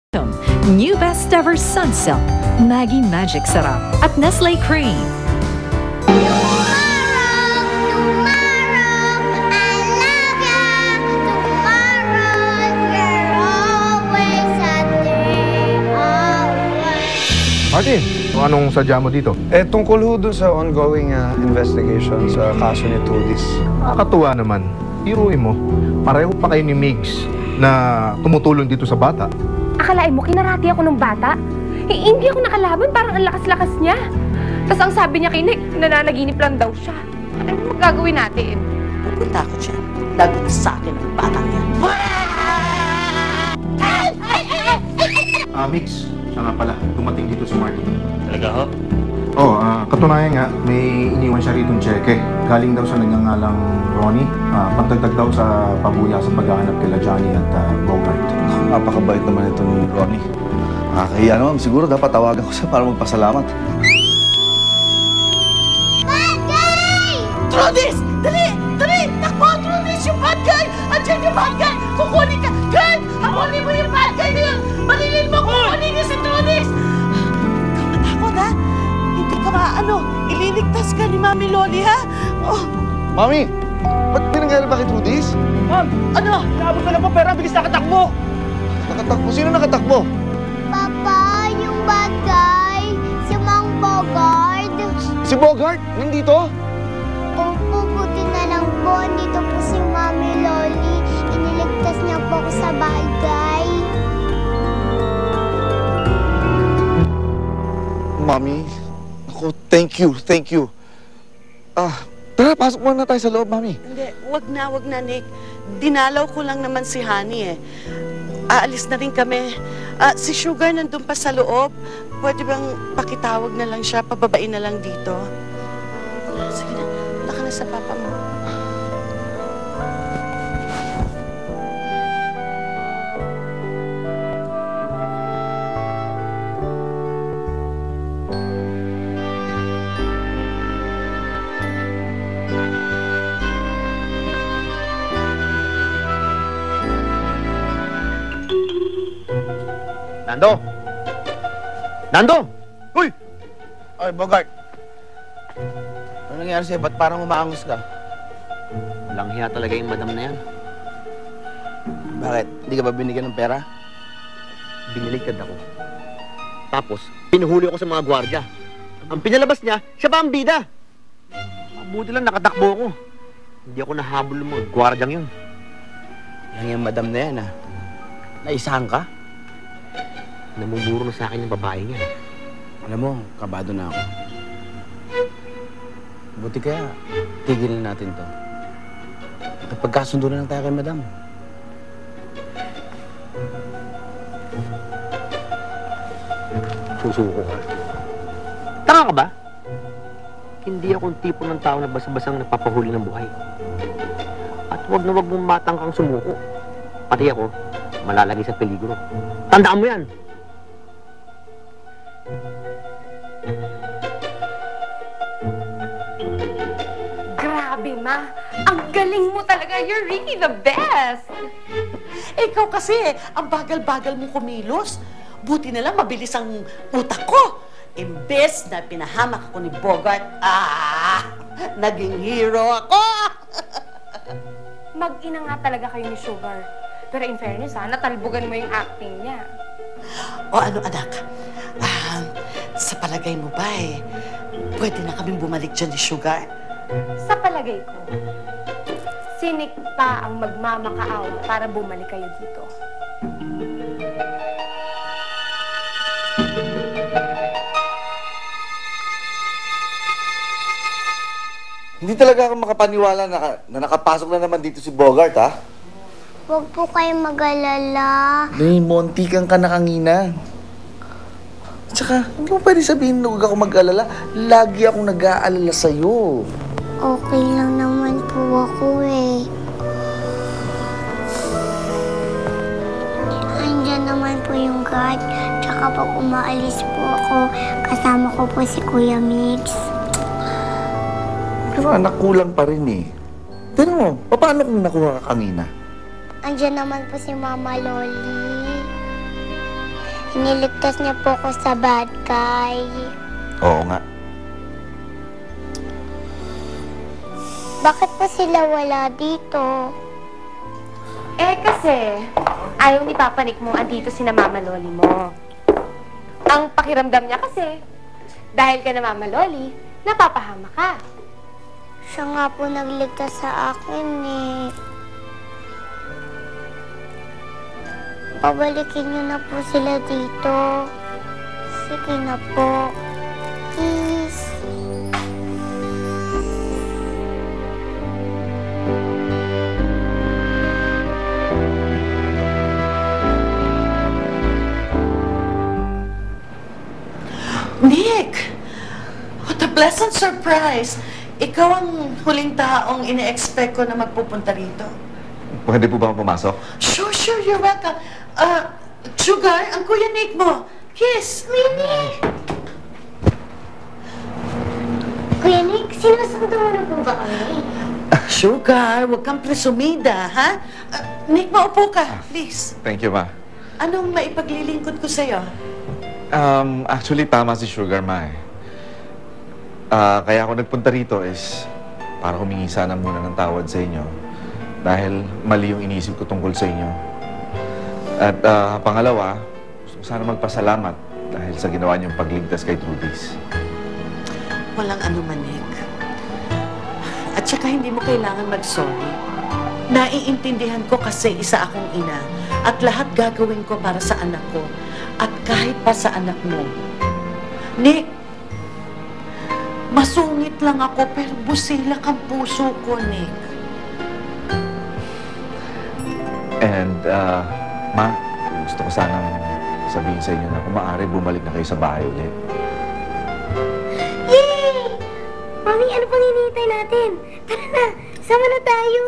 New Best Ever Sunsilk, Maggie Magic Sarap at Nestle Cream. Martin, anong sadya mo dito? Tungkol ho dun sa ongoing investigation sa kaso ni Trudis. Nakakatuwa naman. Iruin mo, pareho pa kayo ni Migs na tumutulong dito sa bata. Akalain mo, kinarati ako ng bata? Hindi ako nakalaban, parang ang lakas-lakas niya. Tapos ang sabi niya kay Nick, nananaginip lang daw siya. Ano magagawin natin? Pupunta ako dyan. Lagot sa akin ang batang yan. Migs, siya nga pala, dumating dito si Martin. Talaga ho? Katunayan nga, may iniwan siya rito ng cheque. Galing daw sa nagngangalang Ronnie. Pagdagdag daw sa pabuya sa paghahanap kila Johnny at Bogart. Napakabait naman ito ni Ronnie. Kaya naman, siguro dapat tawagan ko siya para magpasalamat. Bad guy! Trudis! Dali! Dali! Takbo! Trudis! Yung bad guy! Andiyan yung bad guy! Kukunin ka! Guard! Hakunin mo yung bad guy na yun! Malilin mo! Kukunin niyo si Trudis! Ikaw matakot, ha? Hindi ka maano. Ililigtas ka ni Mami Loli, ha? Oh. Mami! Ba't pinangyari ba kay Trudis? Ma'am! Ano? Naabot ko lang po pera, bilis nakatakbo! Nakatakbo? Sino nakatakbo? Papa, yung bad guy, si Mang Bogart. Si Bogart? Nandito? Opo, buti na lang po. Dito po si Mami Loli. Iniligtas niya po ako sa bad guy. Mami? Ako, thank you, thank you. Tara, pasok muna tayo sa loob, Mami. Hindi, wag na, Nick. Dinalaw ko lang naman si Honey, eh. Aalis na rin kami. Si Sugar nandun pa sa loob. Pwede bang pakitawag na lang siya, pababain na lang dito? Sige na, punta ka na sa papa mo. Nando! Nando! Uy! Ay, Bogart. Ano nangyari sa'yo? Ba't parang umaangos ka? Walang hiya talaga yung madam na yan. Bakit? Hindi ka ba binigyan ng pera? Biniligtad ako. Tapos, pinuhuli ako sa mga gwardya. Ang pinalabas niya, siya pa ang bida. Mabuti lang nakatakbo ako. Hindi ako nahabol ng mga gwardyang yun. Yan yung madam na yan, ha? Naisahan ka? Namumuro na sa akin yung babae niya. Alam mo, kabado na ako. Buti kaya, tigilin natin to. Pagkasundo na lang tayo kay madam. Susuko ka. Tanga ka ba? Hindi akong tipo ng tao na basa-basang napapahuli ng buhay. At wag na wag mong matangkang sumuko. Pati ako, malalagay sa peligro. Tandaan mo yan! Grabe, Ma. Ang galing mo talaga. You're really the best. Ikaw kasi, ang bagal-bagal mo kumilos. Buti na lang mabilis ang utak ko. Imbes na pinahamak ako ni Bogart, naging hero ako! Mag-ina nga talaga kayo ni Sugar. Pero in fairness, natalbugan mo yung acting niya. O ano, anak? Sa palagay mo ba pwede na kaming bumalik dyan ni Sugar? Sa palagay ko, si Nick pa ang magmamakaawa para bumalik kayo dito. Hindi talaga ako makapaniwala na nakapasok na naman dito si Bogart, ha? Huwag po kayong mag-alala. May montikan ka na kanina. Tsaka, hindi mo pwede sabihin na huwag ako mag-alala. Lagi akong nag-aalala sa'yo. Okay lang naman po ako eh. Andyan naman po yung guard. Tsaka pag umaalis po ako, kasama ko po si Kuya Mix. Pero anak, kulang pa rin eh. Tignan mo, paano kung nakuha ka kanina? Andyan naman po si Mama Loli. Iniligtas niya po ako sa bad guy. Oo nga. Bakit po sila wala dito? Kasi, ayaw ni Papa Nick mo andito si na Mama Loli mo. Ang pakiramdam niya kasi, dahil ka na Mama Loli, napapahama ka. Siya nga po nagligtas sa akin eh. Pabalikin niyo na po sila dito. Sige na po. Please. Nick! What a pleasant surprise! Ikaw ang huling taong ine-expect ko na magpupunta rito. Pwede po ba pumasok? Sure, you're welcome. Sugar, ang Kuya Nick mo. Kiss! Nick! Kuya Nick, sinusunod mo na po ba kami? Sugar, huwag kang presumida, ha? Nick, maupo ka, please. Thank you, ma. Anong maipaglilingkod ko sa'yo? Actually, tama si Sugar, ma eh. Kaya ako nagpunta rito is para humingi sana muna ng tawad sa inyo dahil mali yung iniisip ko tungkol sa inyo. At pangalawa, gusto ko sana magpasalamat dahil sa ginawa niyong pagligtas kay Trudis. Walang anuman, Nick. At saka hindi mo kailangan mag-sorry. Naiintindihan ko kasi isa akong ina at lahat gagawin ko para sa anak ko at kahit pa sa anak mo. Nick, masungit lang ako pero busilak ang puso ko, Nick. And, ma, gusto ko sanang sabihin sa inyo na kung maaari, bumalik na kayo sa bahay ulit. Yay! Mami, ano pang hinihintay natin? Tara na, sama na tayo.